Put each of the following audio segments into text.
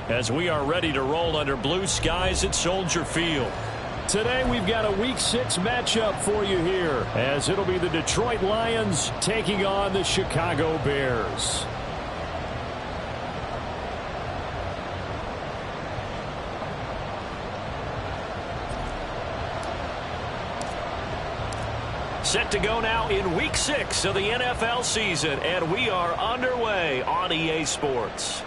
as we are ready to roll under blue skies at Soldier Field. Today we've got a Week 6 matchup for you here, as it'll be the Detroit Lions taking on the Chicago Bears. Set to go now in Week 6 of the NFL season, and we are underway on EA Sports.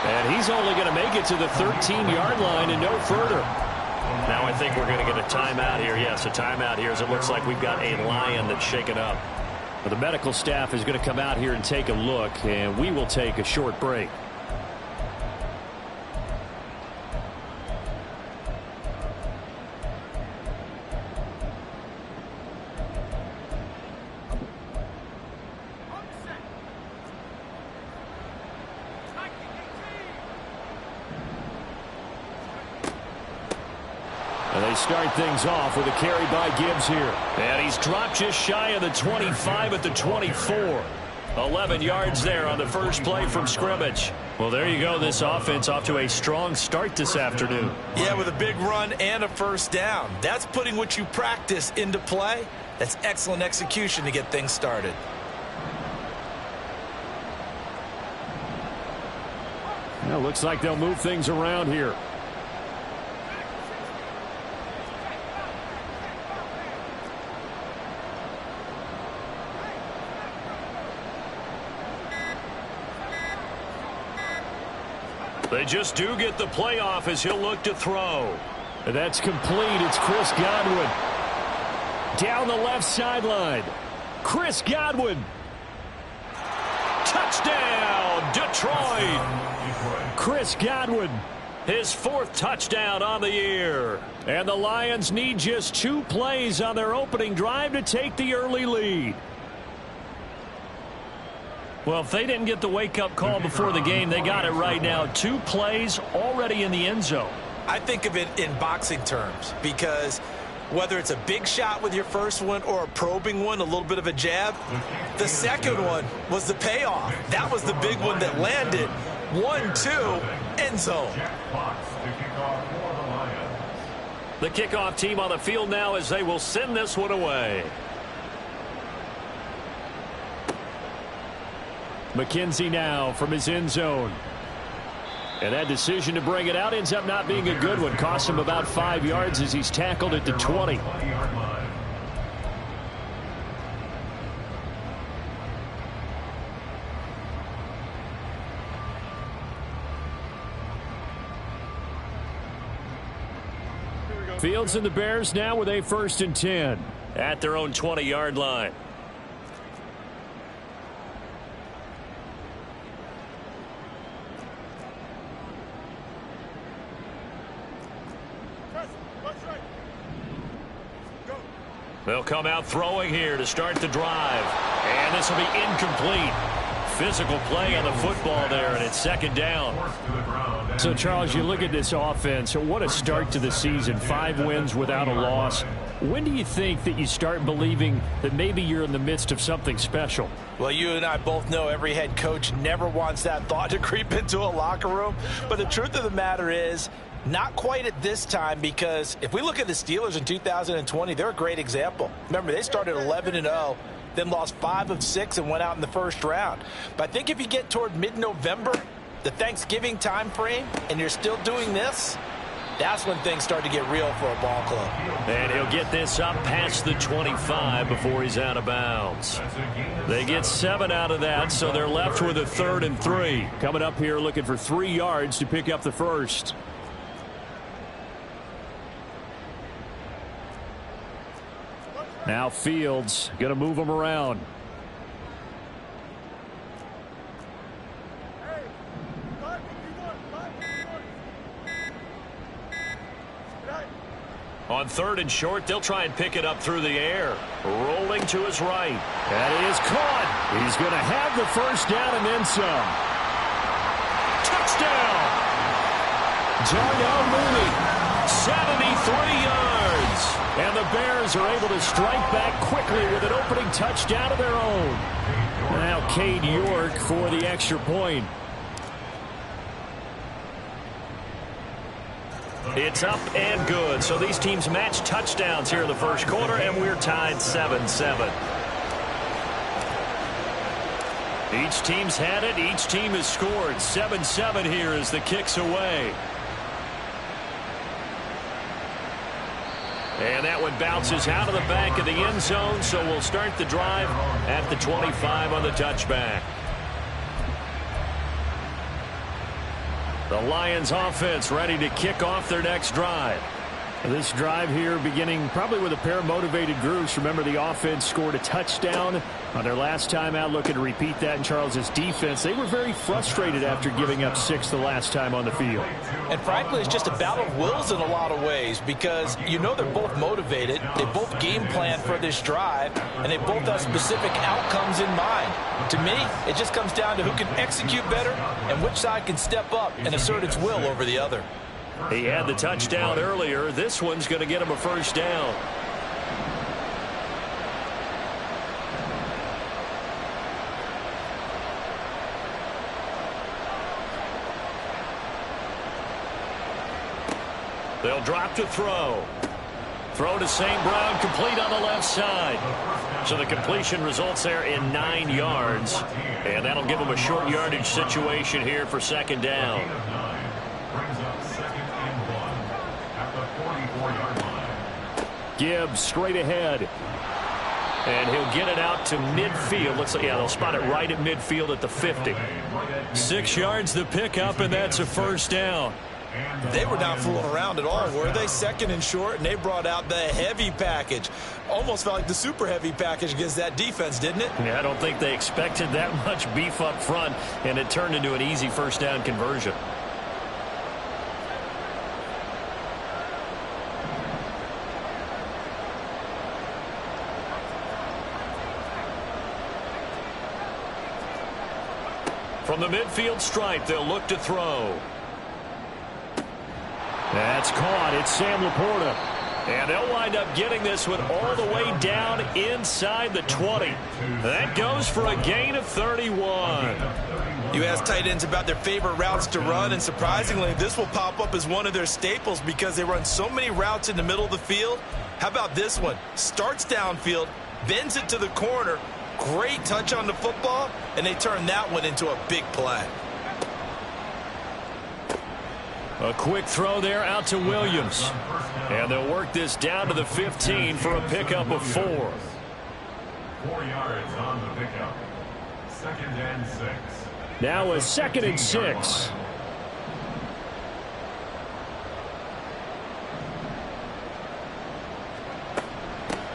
And he's only going to make it to the 13-yard line and no further. Now I think we're going to get a timeout here. Yes, a timeout here, as it looks like we've got a Lion that's shaken up. Well, the medical staff is going to come out here and take a look, and we will take a short break. Start things off with a carry by Gibbs here. And he's dropped just shy of the 25 at the 24. 11 yards there on the first play from scrimmage. Well, there you go. This offense off to a strong start this afternoon. Yeah, with a big run and a first down. That's putting what you practice into play. That's excellent execution to get things started. Well, looks like they'll move things around here. They just do get the playoff as he'll look to throw. And that's complete. It's Chris Godwin. Down the left sideline. Chris Godwin. Touchdown, Detroit. Chris Godwin, his 4th touchdown on the year. And the Lions need just 2 plays on their opening drive to take the early lead. Well, if they didn't get the wake-up call before the game, they got it right now. 2 plays already in the end zone. I think of it in boxing terms, because whether it's a big shot with your first one or a probing one, a little bit of a jab, the second one was the payoff. That was the big one that landed. 1-2, end zone. The kickoff team on the field now as they will send this one away. McKenzie now from his end zone. And that decision to bring it out ends up not being a good one. Cost him about 5 yards as he's tackled at the 20. Fields and the Bears now with a 1st and 10 at their own 20-yard line. They'll come out throwing here to start the drive. And this will be incomplete. Physical play on the football there, and it's 2nd down. So, Charles, you look at this offense, what a start to the season. 5 wins without a loss. When do you think that you start believing that maybe you're in the midst of something special? Well, you and I both know every head coach never wants that thought to creep into a locker room. But the truth of the matter is, not quite at this time, because if we look at the Steelers in 2020, they're a great example. Remember, they started 11-0, then lost 5 of 6 and went out in the first round. But I think if you get toward mid-November, the Thanksgiving time frame, and you're still doing this, that's when things start to get real for a ball club. And he'll get this up past the 25 before he's out of bounds. They get 7 out of that, so they're left with a 3rd and 3. Coming up here looking for 3 yards to pick up the first. Now Fields going to move them around. On 3rd and short, they'll try and pick it up through the air. Rolling to his right. That is caught. He's going to have the first down and then some. Touchdown! Darnell Mooney, 73 yards. And the Bears are able to strike back quickly with an opening touchdown of their own. Now Cade York for the extra point. It's up and good. So these teams match touchdowns here in the first quarter, and we're tied 7-7. Each team's had it. Each team has scored. 7-7 here as the kick's away. And that one bounces out of the back of the end zone, so we'll start the drive at the 25 on the touchback. The Lions offense ready to kick off their next drive. This drive here beginning probably with a pair of motivated groups. Remember, the offense scored a touchdown on their last time out. Looking to repeat that in Charles's defense. They were very frustrated after giving up 6 the last time on the field. And frankly, it's just a battle of wills in a lot of ways because you know they're both motivated. They both game plan for this drive, and they both have specific outcomes in mind. To me, it just comes down to who can execute better and which side can step up and assert its will over the other. He had the touchdown earlier. This one's going to get him a first down. They'll drop to throw. Throw to St. Brown, complete on the left side. So the completion results there in 9 yards. And that'll give him a short yardage situation here for second down. Gibbs straight ahead. And he'll get it out to midfield. Looks like, yeah, they'll spot it right at midfield at the 50. 6 yards the pickup, and that's a first down. They were not fooling around at all, were they? Second and short, and they brought out the heavy package. Almost felt like the super heavy package against that defense, didn't it? Yeah, I don't think they expected that much beef up front, and it turned into an easy first down conversion. From the midfield stripe, they'll look to throw. That's caught. It's Sam Laporta. And they'll wind up getting this one all the way down inside the 20. That goes for a gain of 31. You ask tight ends about their favorite routes to run, and surprisingly, this will pop up as one of their staples because they run so many routes in the middle of the field. How about this one? Starts downfield, bends it to the corner, great touch on the football, and they turn that one into a big play. A quick throw there out to Williams. And they'll work this down to the 15 for a pickup of 4. 4 yards on the pickup. 2nd and 6. Now a 2nd and 6.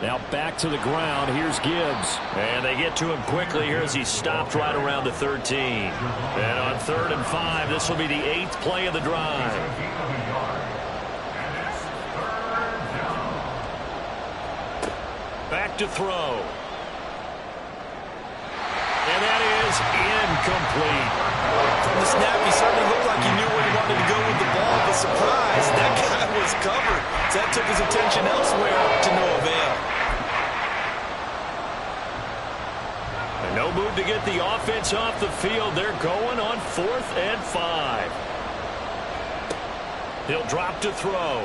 Now back to the ground. Here's Gibbs. And they get to him quickly here as he stopped right around the 13. And on 3rd and 5, this will be the 8th play of the drive. Back to throw. And that is incomplete. From the snap, he certainly looked like he knew where he wanted to go with the ball, but surprise, that guy was covered. So that took his attention elsewhere to no avail. And no move to get the offense off the field. They're going on 4th and 5. He'll drop to throw.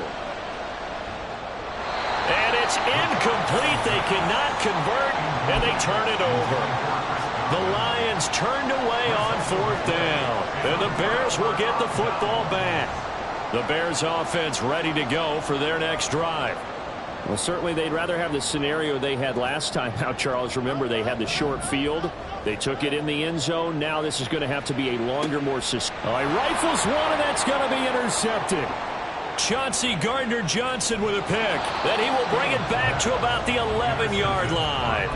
And it's incomplete. They cannot convert, and they turn it over. The Lions turned away on 4th down. And the Bears will get the football back. The Bears offense ready to go for their next drive. Well, certainly they'd rather have the scenario they had last time out, Charles. Remember, they had the short field. They took it in the end zone. Now this is going to have to be a longer, more system. All right, rifles one, and that's going to be intercepted. Chauncey Gardner-Johnson with a pick. Then he will bring it back to about the 11-yard line.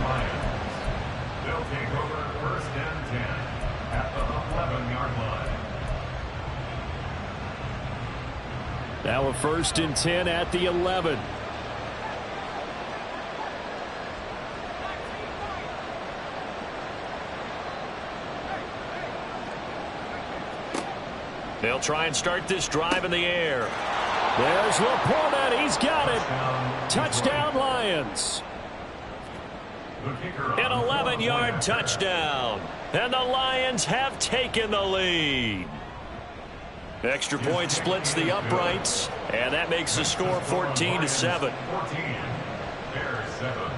They'll take over 1st and 10 at the 11-yard line. Now a 1st and 10 at the 11. They'll try and start this drive in the air. There's Laporta. He's got it. Touchdown, Lions. An 11-yard touchdown. And the Lions have taken the lead. Extra point splits the uprights, and that makes the score 14-7. Bears 7.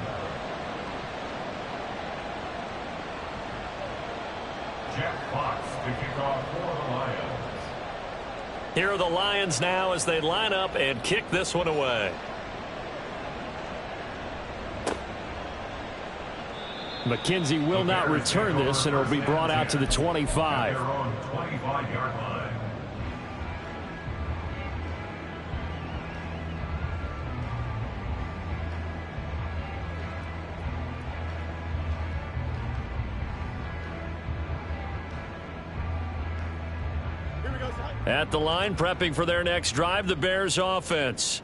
Jeff Fox to kick off for the Lions. Here are the Lions now as they line up and kick this one away. McKenzie will not return this, and it'll be brought out to the 25. Their own 25-yard line. At the line, prepping for their next drive, the Bears offense.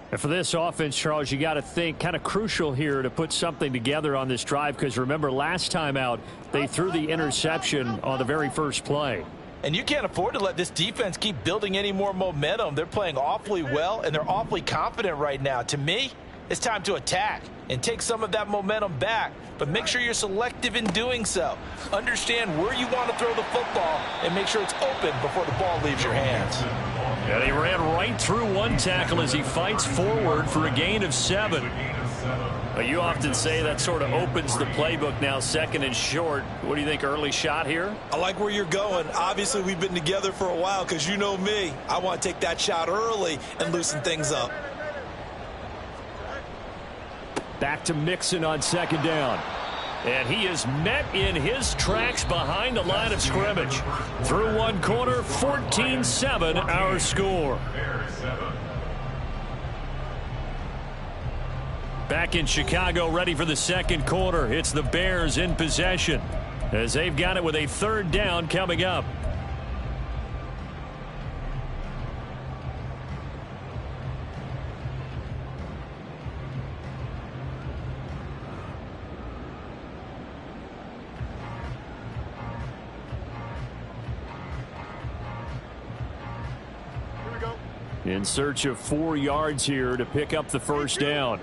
And for this offense, Charles, you got to think kind of crucial here to put something together on this drive, because remember last time out they threw the interception on the very first play. And you can't afford to let this defense keep building any more momentum. They're playing awfully well, and they're awfully confident right now. To me, it's time to attack and take some of that momentum back, but make sure you're selective in doing so. Understand where you want to throw the football and make sure it's open before the ball leaves your hands. And he ran right through one tackle as he fights forward for a gain of 7. You often say that sort of opens the playbook now, 2nd and short. What do you think, early shot here? I like where you're going. Obviously, we've been together for a while because you know me. I want to take that shot early and loosen things up. Back to Mixon on 2nd down. And he is met in his tracks behind the line of scrimmage. Through one quarter, 14-7 our score. Back in Chicago, ready for the second quarter. It's the Bears in possession as they've got it with a 3rd down coming up. In search of 4 yards here to pick up the 1st down.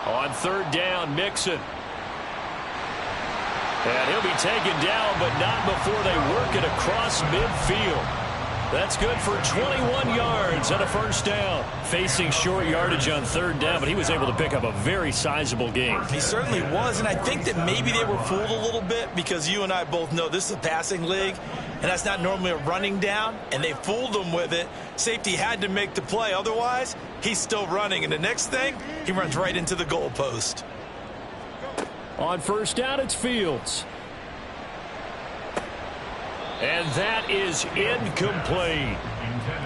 On 3rd down, Mixon. And he'll be taken down, but not before they work it across midfield. That's good for 21 yards and a 1st down. Facing short yardage on 3rd down, but he was able to pick up a very sizable gain. He certainly was, and I think that maybe they were fooled a little bit because you and I both know this is a passing league, and that's not normally a running down, and they fooled him with it. Safety had to make the play. Otherwise, he's still running, and the next thing, he runs right into the goalpost. On 1st down, it's Fields. And that is incomplete.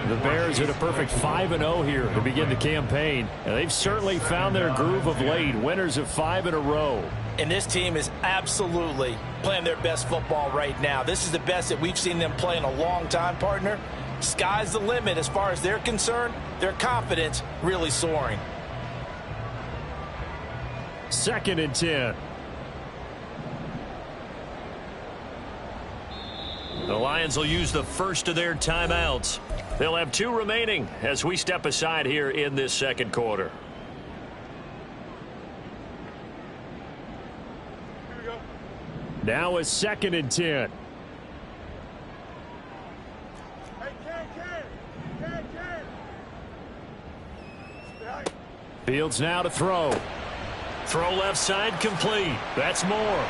The Bears at a perfect 5-0 here to begin the campaign. And they've certainly found their groove of late. Winners of 5 in a row. And this team is absolutely playing their best football right now. This is the best that we've seen them play in a long time, partner. Sky's the limit as far as they're concerned. Their confidence really soaring. 2nd and 10. The Lions will use the first of their timeouts. They'll have 2 remaining as we step aside here in this second quarter. Now a 2nd and 10. Fields now to throw. Throw left side complete. That's Moore.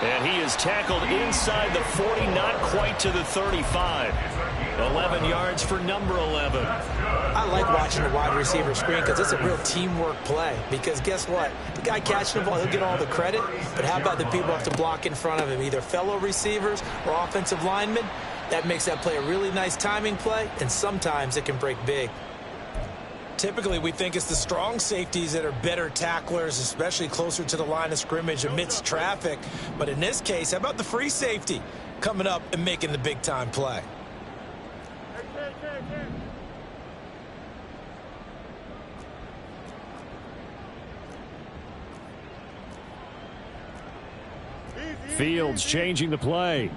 And he is tackled inside the 40, not quite to the 35. 11 yards for number 11. I like watching the wide receiver screen because it's a real teamwork play. Because guess what? The guy catching the ball, he'll get all the credit. But how about the people who have to block in front of him, either fellow receivers or offensive linemen? That makes that play a really nice timing play, and sometimes it can break big. Typically, we think it's the strong safeties that are better tacklers, especially closer to the line of scrimmage amidst traffic. But in this case, how about the free safety coming up and making the big-time play? Fields changing the play.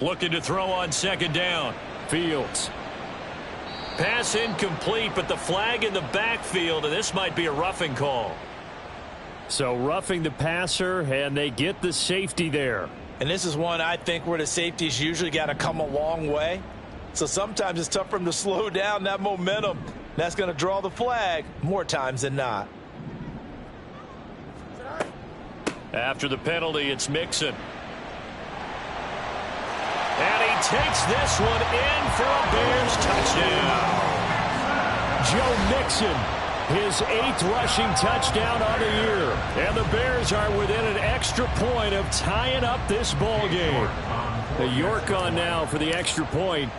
Looking to throw on second down. Fields. Pass incomplete, but the flag in the backfield, and this might be a roughing call. So roughing the passer, and they get the safety there. And this is one I think where the safety's usually got to come a long way. So sometimes it's tough for them to slow down that momentum. That's going to draw the flag more times than not. After the penalty, it's Mixon. And he takes this one in for a Bears touchdown. Joe Mixon, his 8th rushing touchdown on the year. And the Bears are within an extra point of tying up this ball game. The York on now for the extra point.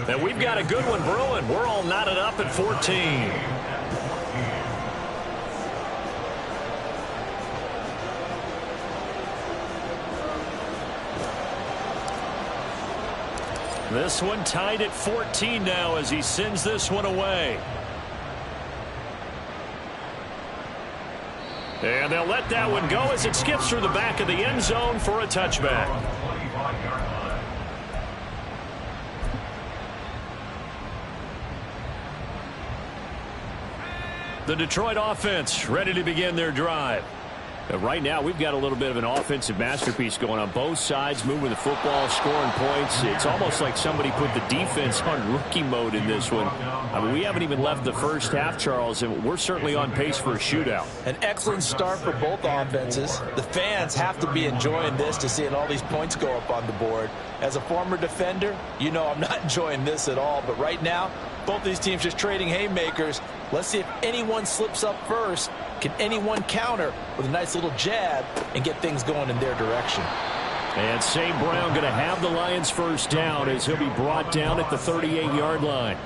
And we've got a good one brewing. We're all knotted up at 14. This one tied at 14 now as he sends this one away. And they'll let that one go as it skips through the back of the end zone for a touchback. The Detroit offense ready to begin their drive. Right now, we've got a little bit of an offensive masterpiece going on both sides, moving the football, scoring points. It's almost like somebody put the defense on rookie mode in this one. I mean, we haven't even left the first half, Charles, and we're certainly on pace for a shootout. An excellent start for both offenses. The fans have to be enjoying this to seeing all these points go up on the board. As a former defender, you know I'm not enjoying this at all. But right now, both these teams just trading haymakers. Let's see if anyone slips up first. Can anyone counter with a nice little jab and get things going in their direction? And St. Brown going to have the Lions first down as he'll be brought down at the 38-yard line.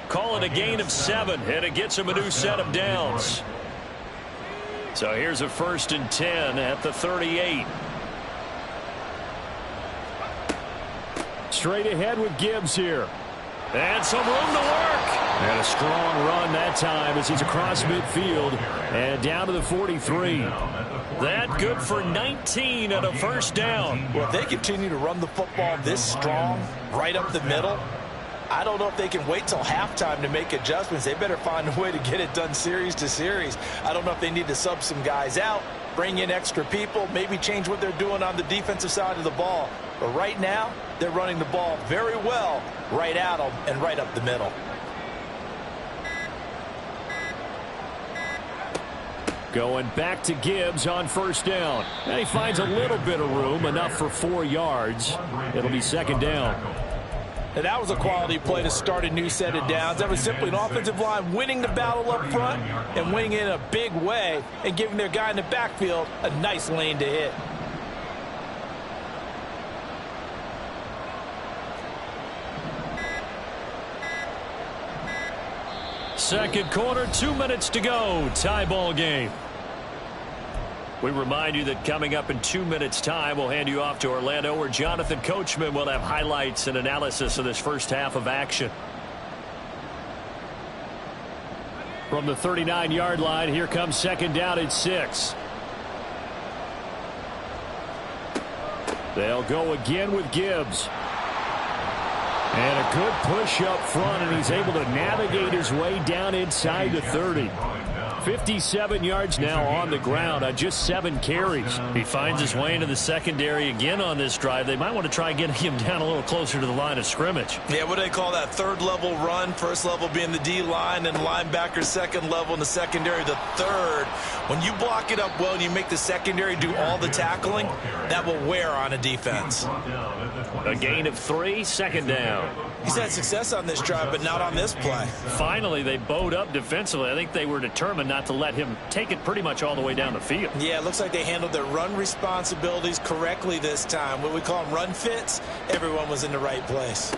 Call it a gain of 7, and it gets him a new set of downs. So here's a 1st and 10 at the 38. Straight ahead with Gibbs here. And some room to work. And a strong run that time as he's across midfield and down to the 43. That good for 19 and a first down. Well, if they continue to run the football this strong, right up the middle, I don't know if they can wait till halftime to make adjustments. They better find a way to get it done series to series. I don't know if they need to sub some guys out, bring in extra people, maybe change what they're doing on the defensive side of the ball. But right now, they're running the ball very well right at them and right up the middle. Going back to Gibbs on first down. And he finds a little bit of room, enough for 4 yards. It'll be second down. And that was a quality play to start a new set of downs. That was simply an offensive line winning the battle up front and winning it in a big way and giving their guy in the backfield a nice lane to hit. Second quarter, 2 minutes to go. Tie ball game. We remind you that coming up in 2 minutes' time, we'll hand you off to Orlando, where Jonathan Coachman will have highlights and analysis of this first half of action. From the 39-yard line, here comes second down at 6. They'll go again with Gibbs. And a good push up front, and he's able to navigate his way down inside the 30. 57 yards now on the ground on just 7 carries. He finds his way into the secondary again on this drive. They might want to try getting him down a little closer to the line of scrimmage. Yeah, what do they call that? Third level run. First level being the D-line, and linebacker second level in the secondary the third. When you block it up well and you make the secondary do all the tackling, that will wear on a defense. A gain of 3, second down. He's had success on this drive, but not on this play. Finally, they bowed up defensively. I think they were determined not to let him take it pretty much all the way down the field. Yeah, it looks like they handled their run responsibilities correctly this time. What we call them run fits, everyone was in the right place.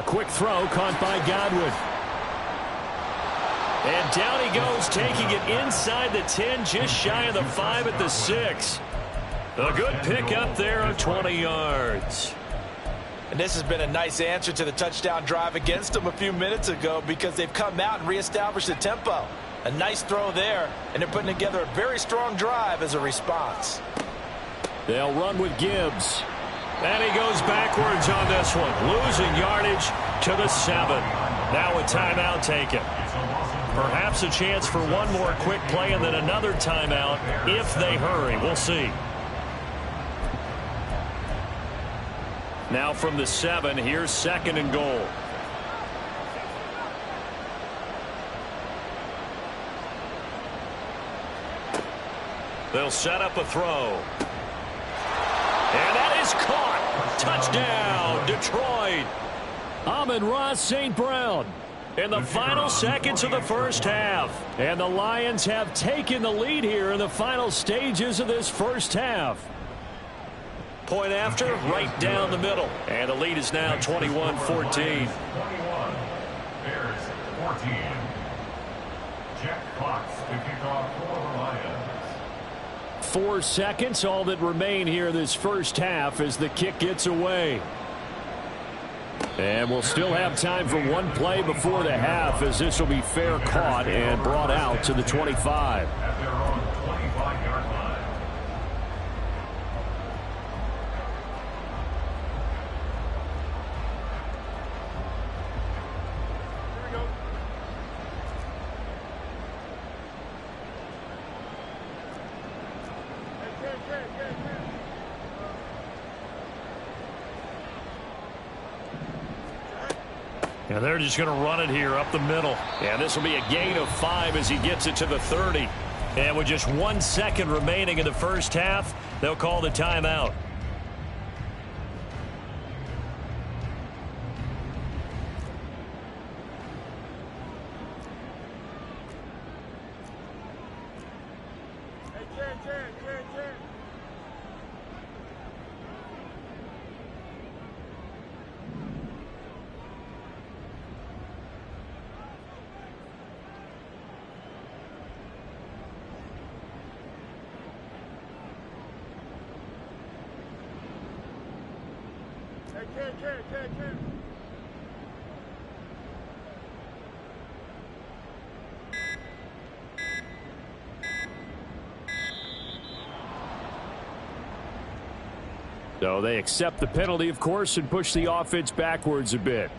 Quick throw caught by Godwin. And down he goes, taking it inside the 10, just shy of the 5 at the 6. A good pick up there of 20 yards. And this has been a nice answer to the touchdown drive against them a few minutes ago, because they've come out and reestablished the tempo. A nice throw there, and they're putting together a very strong drive as a response. They'll run with Gibbs. And he goes backwards on this one, losing yardage to the 7. Now a timeout taken. Perhaps a chance for one more quick play and then another timeout if they hurry. We'll see. Now from the 7, here's 2nd and goal. They'll set up a throw. And that is caught. Touchdown, Detroit. Amon-Ra St. Brown in the final seconds of the first half. And the Lions have taken the lead here in the final stages of this first half. Point after, right down the middle. And the lead is now 21-14. 21. Bears 14. Jack Fox to kick off for the Lions. 4 seconds, all that remain here this first half as the kick gets away. And we'll still have time for one play before the half as this will be fair caught and brought out to the 25. At their own 25-yard line. And they're just going to run it here up the middle. And this will be a gain of 5 as he gets it to the 30. And with just 1 second remaining in the first half, they'll call the timeout. So they accept the penalty, of course, and push the offense backwards a bit.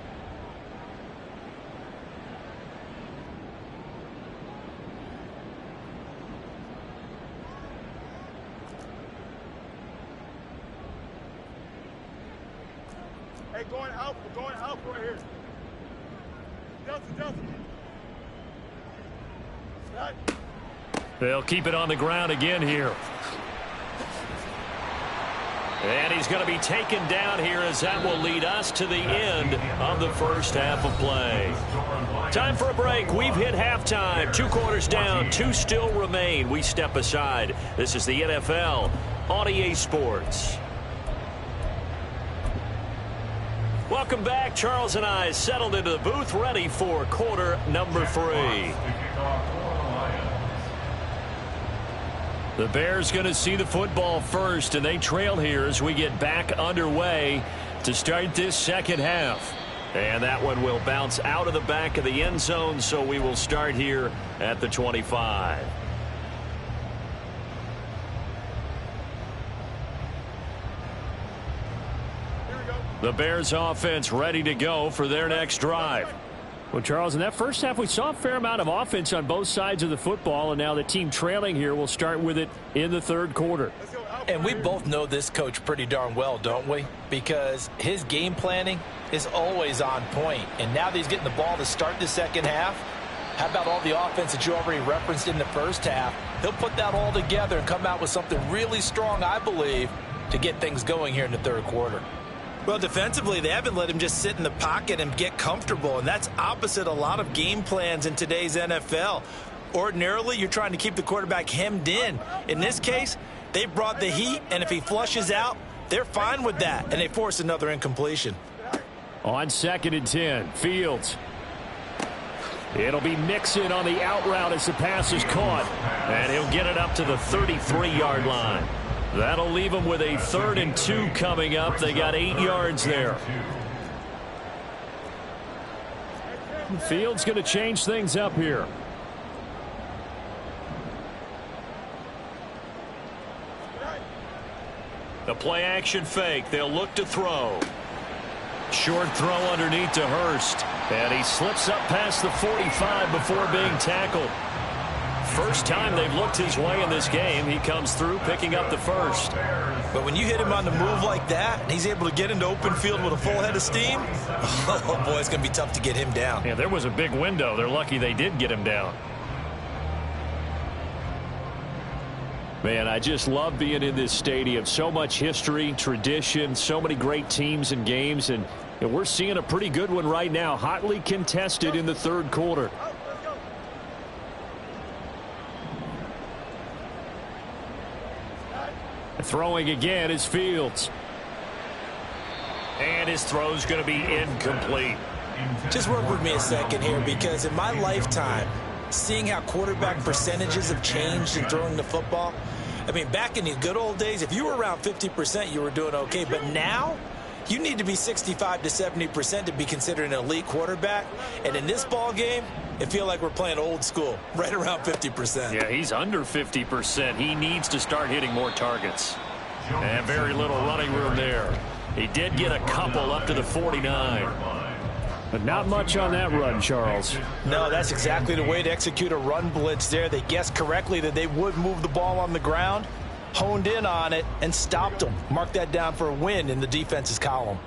Hey, going out right here. Delta. They'll keep it on the ground again here. And he's going to be taken down here as that will lead us to the end of the first half of play. Time for a break. We've hit halftime. 2 quarters down, 2 still remain. We step aside. This is the NFL on EA Sports. Welcome back. Charles and I settled into the booth ready for quarter number 3. The Bears going to see the football first, and they trail here as we get back underway to start this second half. And that one will bounce out of the back of the end zone, so we will start here at the 25. The Bears offense ready to go for their next drive. Well, Charles, in that first half, we saw a fair amount of offense on both sides of the football, and now the team trailing here will start with it in the third quarter. And we both know this coach pretty darn well, don't we? Because his game planning is always on point. And now that he's getting the ball to start the second half, how about all the offense that you already referenced in the first half? He'll put that all together and come out with something really strong, I believe, to get things going here in the third quarter. Well, defensively, they haven't let him just sit in the pocket and get comfortable, and that's opposite a lot of game plans in today's NFL. Ordinarily, you're trying to keep the quarterback hemmed in. In this case, they brought the heat, and if he flushes out, they're fine with that, and they force another incompletion. On 2nd and 10, Fields. It'll be Mixon on the out route as the pass is caught, and he'll get it up to the 33-yard line. That'll leave them with a 3rd and 2 coming up. They got 8 yards there. Fields going to change things up here. The play action fake. They'll look to throw. Short throw underneath to Hurst. And he slips up past the 45 before being tackled. First time they've looked his way in this game. He comes through picking up the first. But when you hit him on the move like that, and he's able to get into open field with a full head of steam, oh boy, it's going to be tough to get him down. Yeah, there was a big window. They're lucky they did get him down. Man, I just love being in this stadium. So much history, tradition, so many great teams and games, and we're seeing a pretty good one right now. Hotly contested in the third quarter. Throwing again is Fields. And his throw's going to be incomplete. Just work with me a second here, because in my lifetime, seeing how quarterback percentages have changed in throwing the football, I mean, back in the good old days, if you were around 50%, you were doing okay. But now, you need to be 65 to 70% to be considered an elite quarterback. And in this ball game, it feels like we're playing old school, right around 50%. Yeah, he's under 50%. He needs to start hitting more targets. And very little running room there. He did get a couple up to the 49. But not much on that run, Charles. No, that's exactly the way to execute a run blitz there. They guessed correctly that they would move the ball on the ground, honed in on it, and stopped them. Mark that down for a win in the defense's column.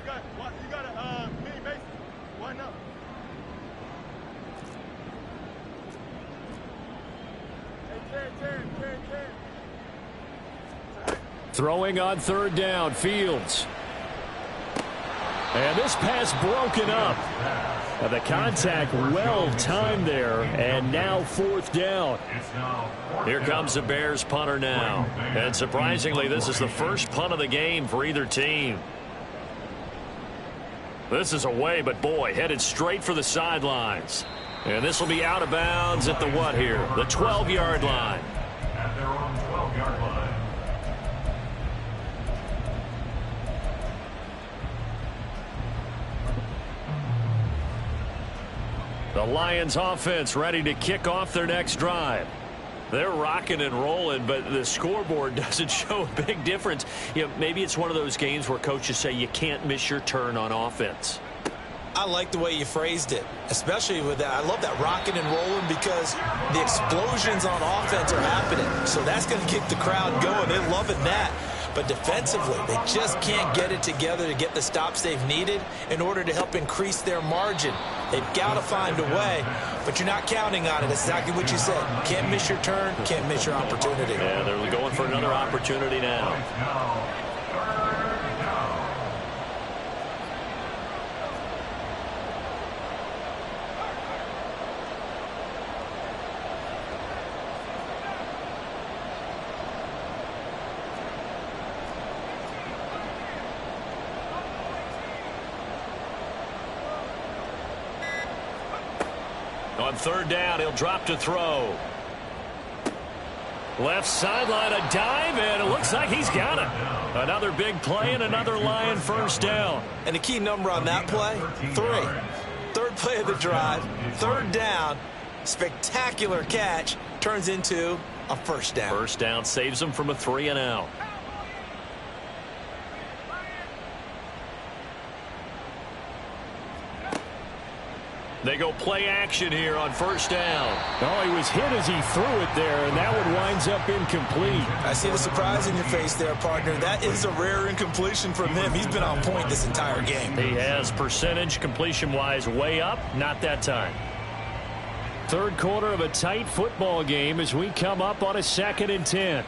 You got a mini base. Why not? Hey, Ken. Throwing on third down, Fields. And this pass broken up. The contact well timed there, and now fourth down. Here comes the Bears punter now. And surprisingly, this is the first punt of the game for either team. This is away, but boy, headed straight for the sidelines. And this will be out of bounds at the what here? The 12-yard line. At their own 12-yard line. The Lions offense ready to kick off their next drive. They're rocking and rolling, but the scoreboard doesn't show a big difference. You know, maybe it's one of those games where coaches say you can't miss your turn on offense. I like the way you phrased it, especially with that. I love that rocking and rolling, because the explosions on offense are happening. So that's going to keep the crowd going. They're loving that. But defensively, they just can't get it together to get the stops they've needed in order to help increase their margin. They've got to find a way, but you're not counting on it. That's exactly what you said. Can't miss your turn, can't miss your opportunity. Yeah, they're going for another opportunity now. On third down, he'll drop to throw. Left sideline, a dive, and it looks like he's got it. Another big play and another Lion first down. And the key number on that play, 3. Third play of the drive, third down, spectacular catch, turns into a first down. First down saves him from a 3 and out. They go play action here on first down. Oh, he was hit as he threw it there, and that one winds up incomplete. I see the surprise in your face there, partner. That is a rare incompletion from him. He's been on point this entire game. He has percentage completion-wise way up, not that time. Third quarter of a tight football game as we come up on a 2nd and 10.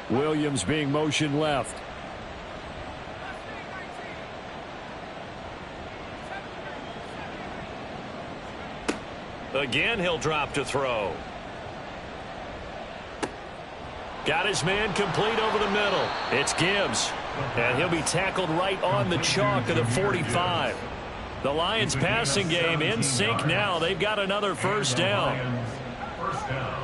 Williams being motioned left. Again, he'll drop to throw. Got his man complete over the middle. It's Gibbs. And he'll be tackled right on the chalk of the 45. The Lions passing game in sync now. They've got another first down. First down.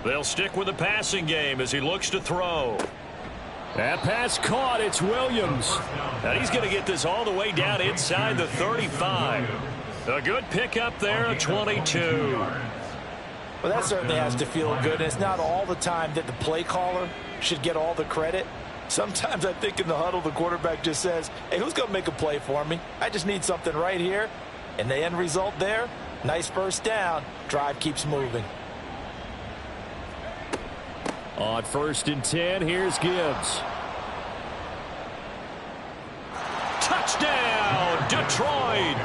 They'll stick with the passing game as he looks to throw. That pass caught. It's Williams. And he's going to get this all the way down inside the 35. A good pickup there, a 22. Well, that certainly has to feel good. And it's not all the time that the play caller should get all the credit. Sometimes I think in the huddle, the quarterback just says, hey, who's going to make a play for me? I just need something right here. And the end result there, nice first down. Drive keeps moving. On 1st and 10, here's Gibbs. Touchdown, Detroit!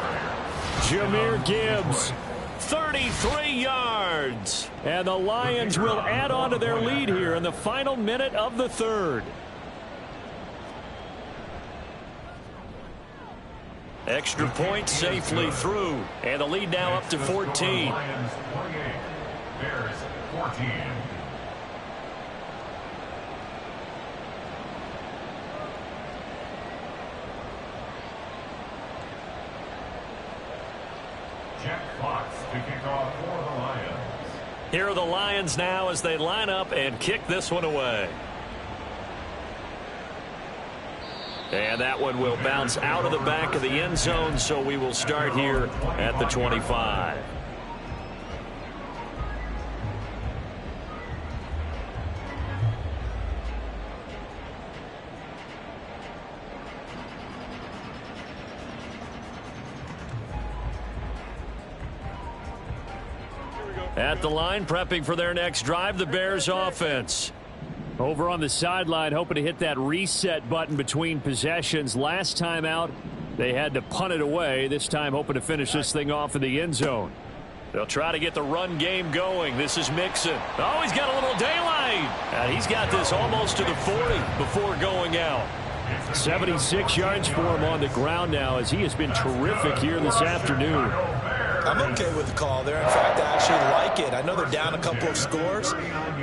Jahmyr Gibbs. 33 yards. And the Lions will add on to their lead here in the final minute of the 3rd. Extra point safely through. And the lead now up to 14. Lions 28, Bears 14. Jack Fox to kick off for the Lions. Here are the Lions now as they line up and kick this one away. And that one will bounce out of the back of the end zone, so we will start here at the 25. At the line, prepping for their next drive, the Bears offense. Over on the sideline, hoping to hit that reset button between possessions. Last time out, they had to punt it away. This time, hoping to finish this thing off in the end zone. They'll try to get the run game going. This is Mixon. Oh, he's got a little daylight. And he's got this almost to the 40 before going out. 76 yards for him on the ground now, as he has been terrific here this afternoon. I'm okay with the call there. In fact, I actually like it. I know they're down a couple of scores,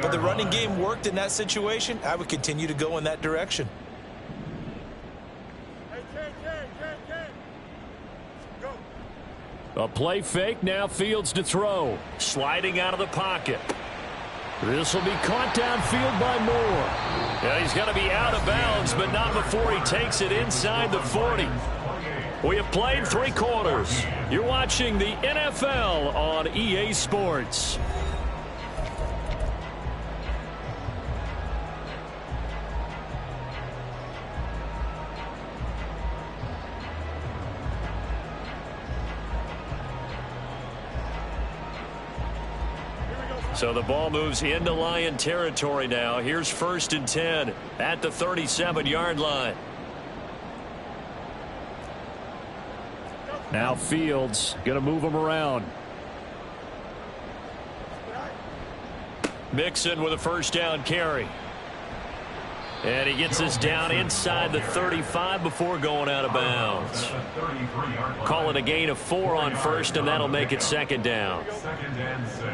but the running game worked in that situation. I would continue to go in that direction. Hey, Ken. Go. A play fake, now Fields to throw. Sliding out of the pocket. This will be caught downfield by Moore. Yeah, he's going to be out of bounds, but not before he takes it inside the 40. We have played 3 quarters. You're watching the NFL on EA Sports. So the ball moves into Lion territory now. Here's 1st and 10 at the 37-yard line. Now Fields going to move him around. Mixon with a 1st down carry. And he gets this down inside the 35 before going out of bounds. Call it a gain of 4 on 1st, and that'll make it 2nd down. 2nd and 6.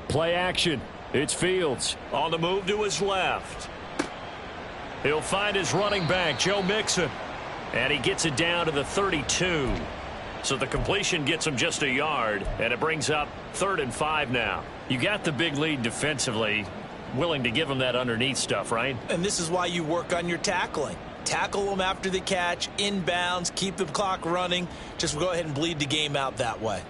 Play action. It's Fields. On the move to his left. He'll find his running back, Joe Mixon. And he gets it down to the 32. So the completion gets him just a yard, and it brings up 3rd and 5 now. You got the big lead defensively, willing to give him that underneath stuff, right? And this is why you work on your tackling. Tackle them after the catch, inbounds, keep the clock running. Just go ahead and bleed the game out that way.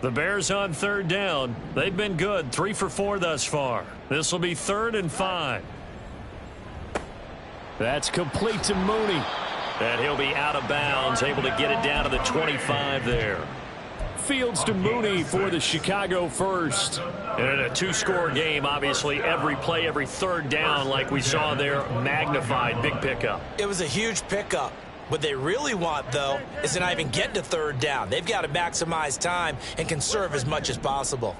The Bears on 3rd down. They've been good, 3 for 4 thus far. This will be 3rd and 5. That's complete to Mooney. And he'll be out of bounds, able to get it down to the 25 there. Fields to Mooney for the Chicago first. And in a 2-score game, obviously every play, every 3rd down like we saw there, magnified, big pickup. It was a huge pickup. What they really want, though, is to not even get to 3rd down. They've got to maximize time and conserve as much as possible.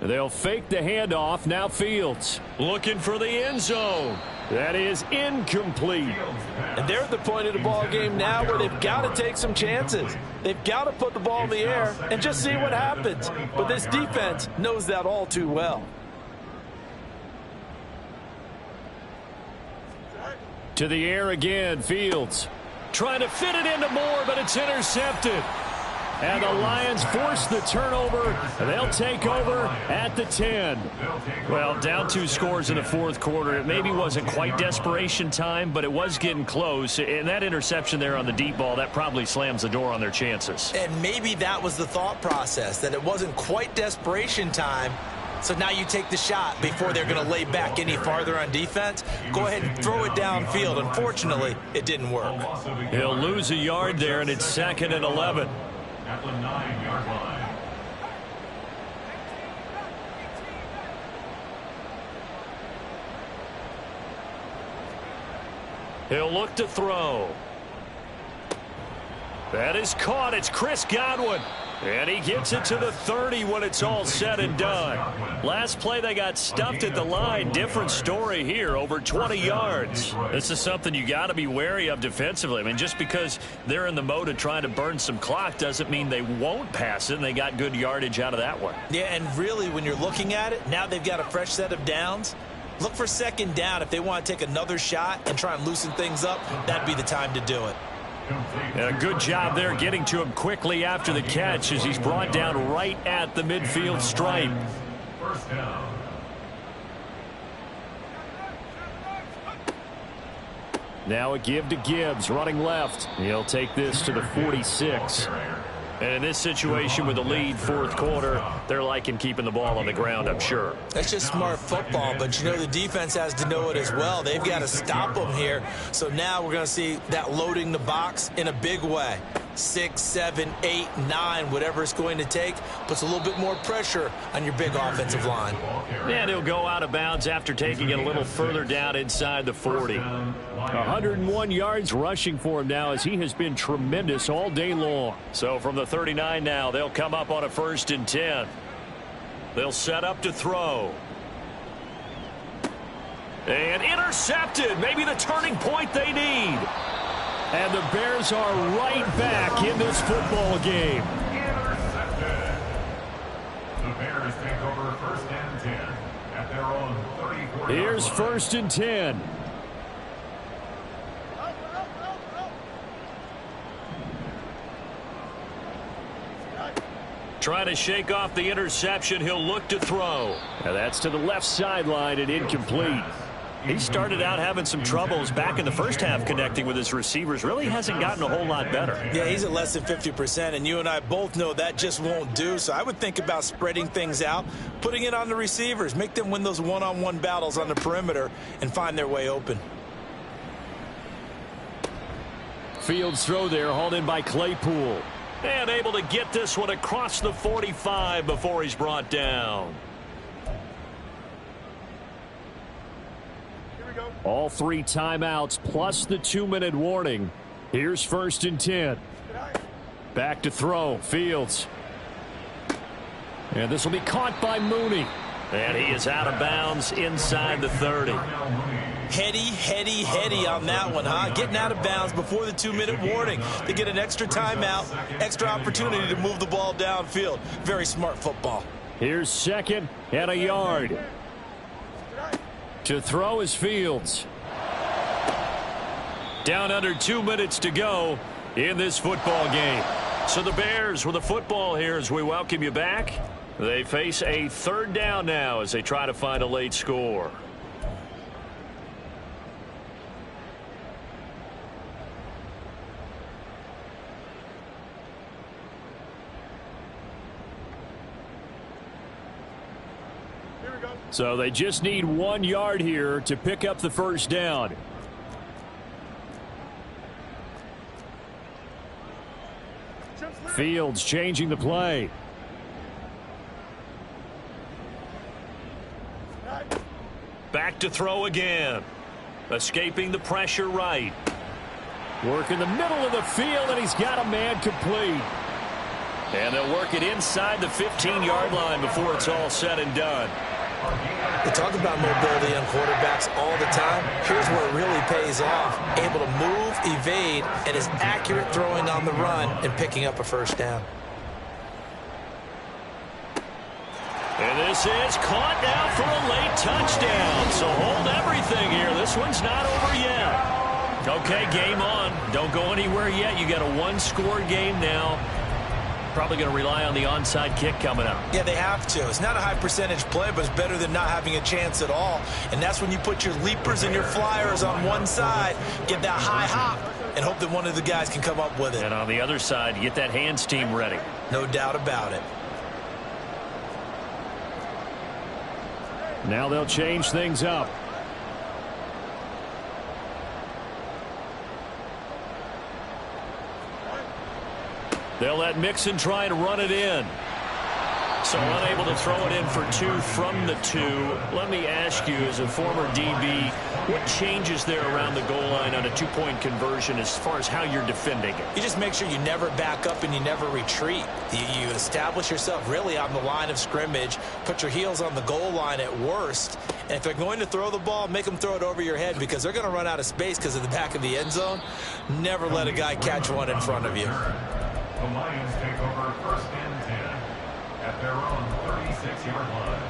They'll fake the handoff. Now Fields looking for the end zone. That is incomplete. And they're at the point of the ball game now where they've got to take some chances. They've got to put the ball in the air and just see what happens. But this defense knows that all too well. To the air again, Fields. Trying to fit it into Moore, but it's intercepted. And the Lions force the turnover. They'll take over at the 10. Well, down 2 scores in the fourth quarter. It maybe wasn't quite desperation time, but it was getting close. And that interception there on the deep ball, that probably slams the door on their chances. And maybe that was the thought process, that it wasn't quite desperation time. So now you take the shot before they're going to lay back any farther on defense. Go ahead and throw it downfield. Unfortunately, it didn't work. He'll lose a yard there, and it's 2nd and 11. At the 9-yard line. He'll look to throw. That is caught. It's Chris Godwin. And he gets it to the 30 when it's all said and done. Last play, they got stuffed at the line. Different story here, over 20 yards. This is something you got to be wary of defensively. I mean, just because they're in the mode of trying to burn some clock doesn't mean they won't pass it, and they got good yardage out of that one. Yeah, and really, when you're looking at it, now they've got a fresh set of downs. Look for 2nd down. If they want to take another shot and try and loosen things up, that'd be the time to do it. And a good job there getting to him quickly after the catch as he's brought down right at the midfield stripe. First down. Now a give to Gibbs, running left. He'll take this to the 46. And in this situation with the lead fourth quarter, they're liking keeping the ball on the ground, I'm sure. That's just smart football, but you know the defense has to know it as well. They've got to stop them here. So now we're going to see that loading the box in a big way. 6, 7, 8, 9, whatever it's going to take, puts a little bit more pressure on your big offensive line. And he'll go out of bounds after taking it a little further down inside the 40. 101 yards rushing for him now as he has been tremendous all day long. So from the 39 now, they'll come up on a 1st and 10. They'll set up to throw. And intercepted. Maybe the turning point they need. And the Bears are right back in this football game. Intercepted. The Bears take over 1st and 10 at their own 34. Here's 1st and 10. Trying to shake off the interception. He'll look to throw. Now that's to the left sideline and incomplete. He started out having some troubles back in the first half connecting with his receivers. Really hasn't gotten a whole lot better. Yeah, he's at less than 50%, and you and I both know that just won't do. So I would think about spreading things out, putting it on the receivers, make them win those one-on-one battles on the perimeter and find their way open. Fields throw there, hauled in by Claypool. And able to get this one across the 45 before he's brought down. All 3 timeouts plus the 2-minute warning. Here's 1st and 10. Back to throw. Fields. And this will be caught by Mooney. And he is out of bounds inside the 30. Heady on that one, huh? Getting out of bounds before the 2-minute warning. They get an extra timeout, extra opportunity to move the ball downfield. Very smart football. Here's 2nd and a yard. To throw is Fields. Down under 2 minutes to go in this football game. So the Bears with the football here as we welcome you back. They face a 3rd down now as they try to find a late score. So they just need 1 yard here to pick up the 1st down. Fields changing the play. Back to throw again. Escaping the pressure right. Work in the middle of the field, and he's got a man complete. And they'll work it inside the 15-yard line before it's all said and done. We talk about mobility on quarterbacks all the time. Here's where it really pays off. Able to move, evade, and is accurate throwing on the run and picking up a 1st down. And this is caught now for a late touchdown. So hold everything here. This one's not over yet. Okay, game on. Don't go anywhere yet. You got a 1-score game now. Probably going to rely on the onside kick coming up. Yeah, they have to. It's not a high percentage play, but it's better than not having a chance at all. And that's when you put your leapers and your flyers on one side, get that high hop, and hope that one of the guys can come up with it. And on the other side, you get that hands team ready. No doubt about it. Now they'll change things up. They'll let Mixon try and run it in. So unable to throw it in for 2 from the 2. Let me ask you, as a former DB, what changes there around the goal line on a 2-point conversion as far as how you're defending it? You just make sure you never back up and you never retreat. You establish yourself really on the line of scrimmage, put your heels on the goal line at worst, and if they're going to throw the ball, make them throw it over your head because they're going to run out of space because of the back of the end zone. Never let a guy catch one in front of you. The Lions take over 1st and 10 at their own 36-yard line.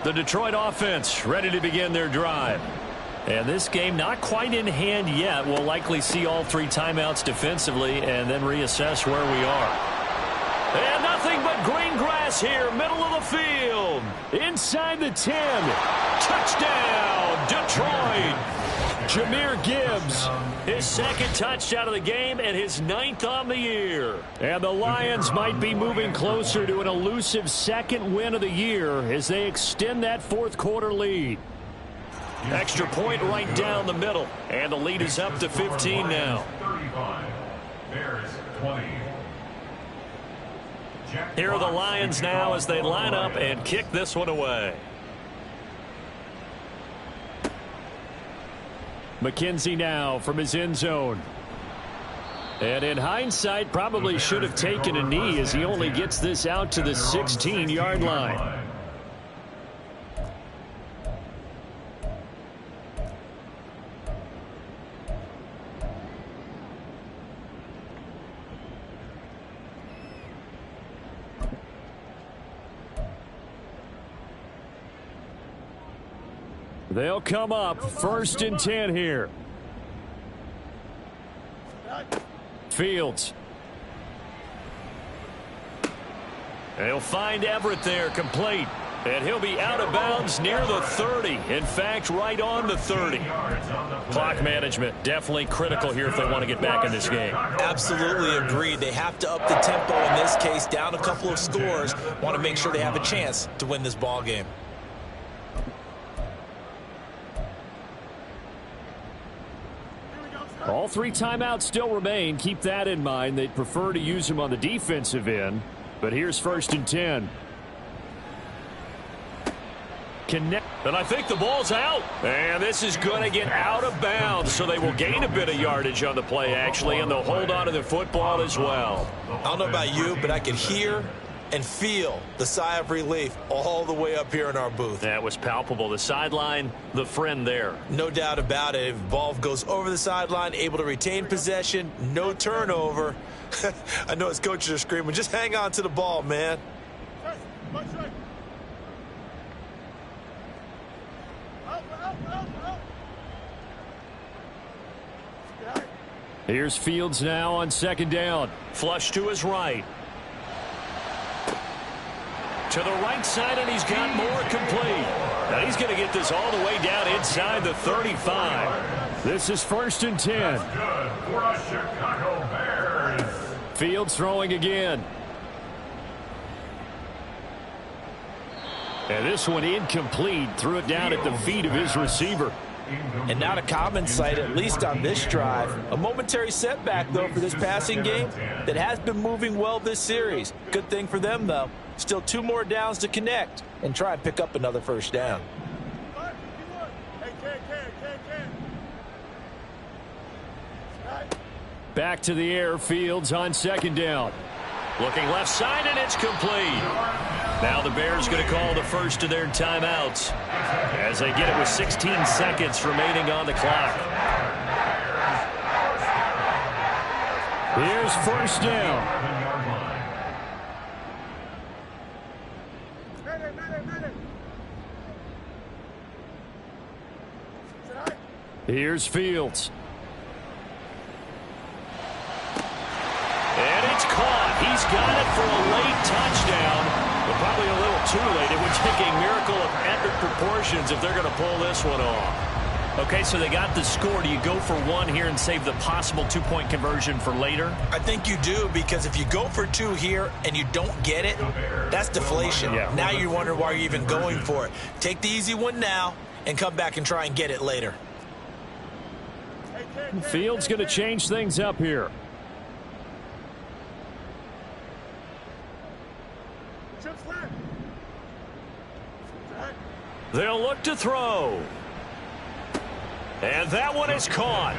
The Detroit offense ready to begin their drive. And this game not quite in hand yet. We'll likely see all 3 timeouts defensively and then reassess where we are. And nothing but green grass here, middle of the field. Inside the 10. Touchdown, Detroit. Jahmyr Gibbs, his 2nd touchdown of the game and his 9th on the year. And the Lions might be moving closer to an elusive 2nd win of the year as they extend that 4th quarter lead. Extra point right down the middle. And the lead is up to 15 now. 35. Bears 20. Here are the Lions now as they line up and kick this one away. McKenzie now from his end zone. And in hindsight, probably should have taken a knee as he only gets this out to the 16-yard line. They'll come up 1st and 10 here. Fields. They'll find Everett there, complete. And he'll be out of bounds near the 30. In fact, right on the 30. Clock management definitely critical here if they want to get back in this game. Absolutely agreed. They have to up the tempo in this case, down a couple of scores. Want to make sure they have a chance to win this ball game. All 3 timeouts still remain. Keep that in mind. They'd prefer to use them on the defensive end. But here's 1st and 10. And I think the ball's out. And this is going to get out of bounds, so they will gain a bit of yardage on the play, actually, and they'll hold on to the football as well. I don't know about you, but I could hear and feel the sigh of relief all the way up here in our booth. That was palpable. The sideline, the friend there. No doubt about it. If the ball goes over the sideline, able to retain possession, no turnover. I know his coaches are screaming, just hang on to the ball, man. Here's Fields now on 2nd down. Flush to his right. To the right side, and he's got more complete. Now he's going to get this all the way down inside the 35. This is 1st and 10. Good for the Chicago Bears. Fields throwing again. And this one incomplete. Threw it down at the feet of his receiver. And not a common sight, at least on this drive. A momentary setback, though, for this passing game that has been moving well this series. Good thing for them, though. Still 2 more downs to connect and try and pick up another 1st down. Back to the air. Fields on 2nd down. Looking left side, and it's complete. Now the Bears going to call the first of their timeouts as they get it with 16 seconds remaining on the clock. Here's 1st down. Here's Fields. And it's caught. He's got it for a late touchdown, but probably a little too late. It would take a miracle of epic proportions if they're going to pull this one off. Okay, so they got the score. Do you go for one here and save the possible two-point conversion for later? I think you do, because if you go for two here and you don't get it, that's deflation. Yeah. Now you wonder why you're even going for it. Take the easy one now and come back and try and get it later. Fields going to change things up here. They'll look to throw. And that one is caught.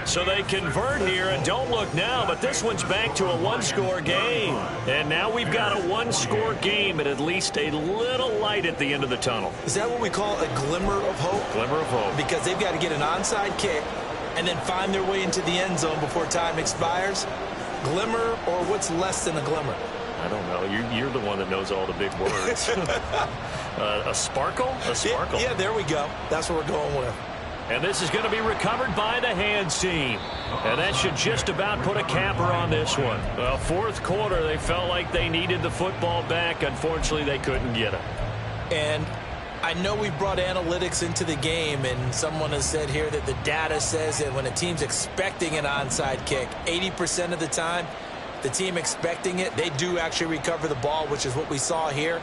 So they convert here, and don't look now, but this one's back to a one-score game. And now we've got a one-score game and at least a little light at the end of the tunnel. Is that what we call a glimmer of hope? Glimmer of hope. Because they've got to get an onside kick and then find their way into the end zone before time expires. Glimmer, or what's less than a glimmer? I don't know. You're the one that knows all the big words. A sparkle? A sparkle. Yeah, there we go. That's what we're going with. And this is going to be recovered by the hands team. And that should just about put a capper on this one. Well, fourth quarter, they felt like they needed the football back. Unfortunately, they couldn't get it. And I know we brought analytics into the game, and someone has said here that the data says that when a team's expecting an onside kick, 80% of the time, the team expecting it, they do actually recover the ball, which is what we saw here.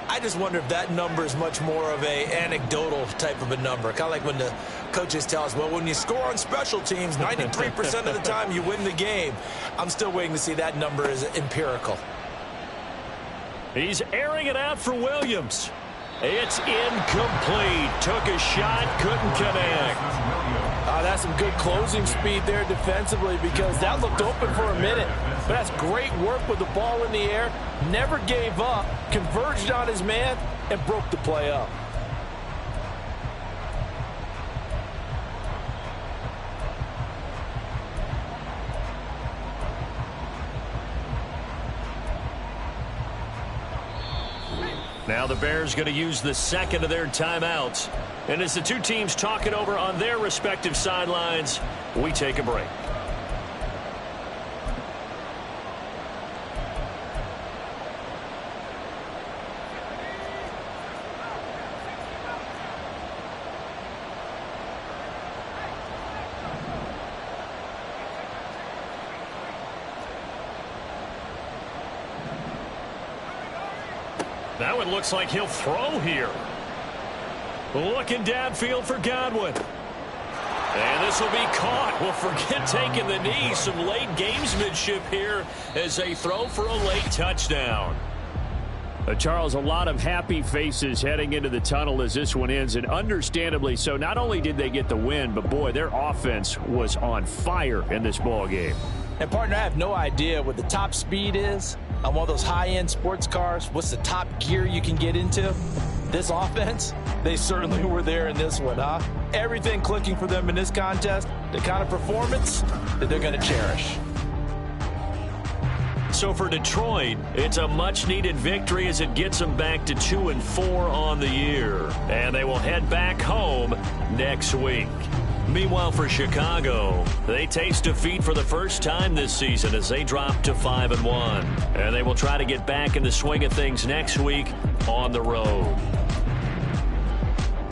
I just wonder if that number is much more of a anecdotal type of a number. Kind of like when the coaches tell us, well, when you score on special teams, 93% of the time you win the game. I'm still waiting to see that number is empirical. He's airing it out for Williams. It's incomplete. Took a shot, couldn't connect. That's some good closing speed there defensively, because that looked open for a minute. But that's great work with the ball in the air. Never gave up, converged on his man, and broke the play up. Now the Bears going to use the second of their timeouts. And as the two teams talk it over on their respective sidelines, we take a break. That one looks like he'll throw here. Looking downfield for Godwin. And this will be caught. Well, forget taking the knee. Some late gamesmanship here as they throw for a late touchdown. Charles, a lot of happy faces heading into the tunnel as this one ends, and understandably so. Not only did they get the win, but boy, their offense was on fire in this ball game. And partner, I have no idea what the top speed is on one of those high-end sports cars. What's the top gear you can get into? This offense, they certainly were there in this one, huh? Everything clicking for them in this contest, the kind of performance that they're going to cherish. So for Detroit, it's a much-needed victory as it gets them back to 2-4 on the year. And they will head back home next week. Meanwhile, for Chicago, they taste defeat for the first time this season as they drop to 5-1. And they will try to get back in the swing of things next week on the road.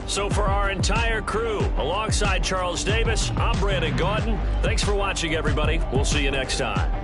So for our entire crew, alongside Charles Davis, I'm Brandon Gaudin. Thanks for watching, everybody. We'll see you next time.